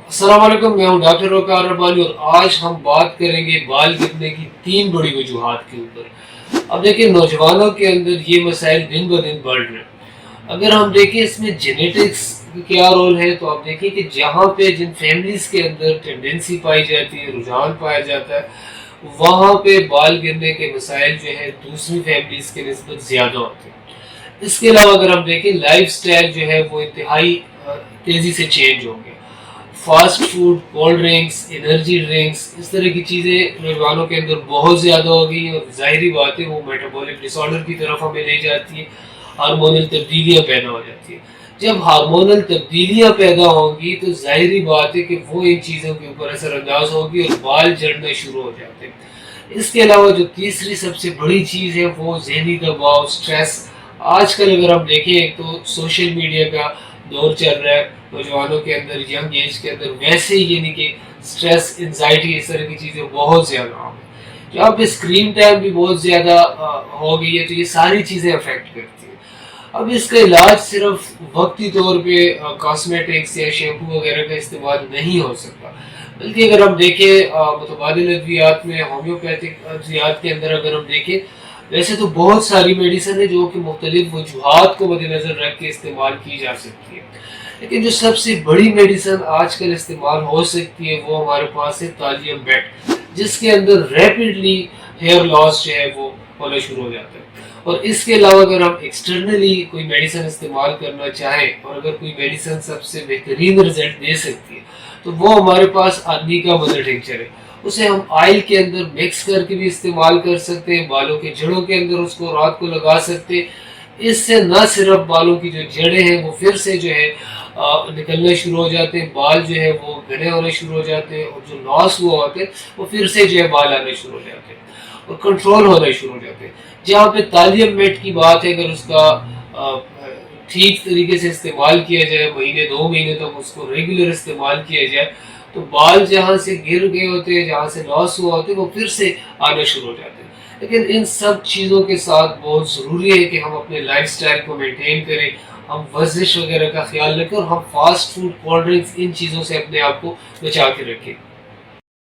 السلام علیکم، میں ہوں ڈاکٹر وقار ربانی اور آج ہم بات کریں گے بال گرنے کی 3 بڑی وجوہات کے اوپر۔ اب دیکھیں نوجوانوں کے اندر یہ مسائل دن بہ دن بڑھ رہے ہیں۔ اگر ہم دیکھیں اس میں جینیٹکس کیا رول ہے تو آپ دیکھیں کہ جہاں پہ جن فیملیز کے اندر ٹینڈنسی پائی جاتی ہے، رجحان پایا جاتا ہے، وہاں پہ بال گرنے کے مسائل جو ہے دوسری فیملیز کے نسبت زیادہ ہوتے ہیں۔ اس کے علاوہ اگر ہم دیکھیں لائف سٹائل جو ہے وہ انتہائی تیزی سے چینج ہوں گے۔ Fast food, cold drinks, energy drinks, اس طرح کی چیزیں نوجوانوں کے اندر بہت زیادہ ہو گئی ہیں اور ظاہری بات ہے وہ میٹابولک ڈس آرڈر کی طرف ہمیں لے جاتی ہے، ہارمونل تبدیلیاں پیدا ہو جاتی ہیں۔ جب ہارمونل تبدیلیاں پیدا ہوں گی تو ظاہری بات ہے کہ وہ ان چیزوں کے اوپر اثر انداز ہوگی اور بال جھڑنا شروع ہو جاتے ہیں۔ اس کے علاوہ جو تیسری سب سے بڑی چیز ہے وہ ذہنی دباؤ، سٹریس۔ آج کل اگر ہم دیکھیں ایک تو سوشل میڈیا کا دور چل رہا ہے نوجوانوں کے اندر، ینگ ایج کے اندر، ویسے ہی یعنی کہ سٹریس، انزائٹی، اس طرح کی چیزیں بہت زیادہ عام ہیں۔ جہاں پہ اسکرین ٹائم بھی بہت زیادہ ہو گئی ہے تو یہ ساری چیزیں افیکٹ کرتی ہیں۔ اب اس کا علاج صرف وقتی طور پہ کاسمیٹکس یا شیمپو وغیرہ کا استعمال نہیں ہو سکتا، بلکہ اگر ہم دیکھیں متبادل ادویات میں، ہومیوپیتھک ادویات کے اندر اگر ہم دیکھیں، ویسے تو بہت ساری میڈیسن ہے جو کہ مختلف وجوہات کو مد نظر رکھ کے استعمال کی جا سکتی ہے، لیکن جو سب سے بڑی میڈیسن آج کل استعمال ہو سکتی ہے وہ ہمارے پاس ہے تالیم بیٹ، جس کے اندر ریپڈلی ہیئر لاس جو ہے وہ ہونا شروع ہو جاتا ہے۔ اور اس کے علاوہ اگر ہم ایکسٹرنلی کوئی میڈیسن استعمال کرنا چاہیں اور اگر کوئی میڈیسن سب سے بہترین رزلٹ دے سکتی ہے تو وہ ہمارے پاس آدمی کا مدر ٹنکچر ہے۔ اسے ہم آئل کے اندر مکس کر کے بھی استعمال کر سکتے ہیں، بالوں کے جڑوں کے اندر اس کو رات کو لگا سکتے ہیں۔ اس سے نہ صرف بالوں کی جو جڑیں ہیں وہ پھر سے جو ہے نکلنا شروع ہو جاتے ہیں، بال جو ہے وہ گھنے ہونے شروع ہو جاتے ہیں، اور جو لاس ہوا ہوتے ہیں وہ پھر سے جو ہے بال آنے شروع ہو جاتے ہیں اور کنٹرول ہونا شروع ہو جاتے ہیں۔ جہاں پہ تالیم میٹ کی بات ہے، اگر اس کا ٹھیک طریقے سے استعمال کیا جائے، مہینے 2 مہینے تک اس کو ریگولر استعمال کیا جائے، تو بال جہاں سے گر گئے ہوتے ہیں، جہاں سے لاس ہوا ہوتے ہیں، وہ پھر سے آنا شروع ہو جاتے ہیں۔ لیکن ان سب چیزوں کے ساتھ بہت ضروری ہے کہ ہم اپنے لائف سٹائل کو مینٹین کریں، ہم ورزش وغیرہ کا خیال رکھیں اور ہم فاسٹ فوڈ، کولڈ ڈرنکس، ان چیزوں سے اپنے آپ کو بچا کے رکھیں۔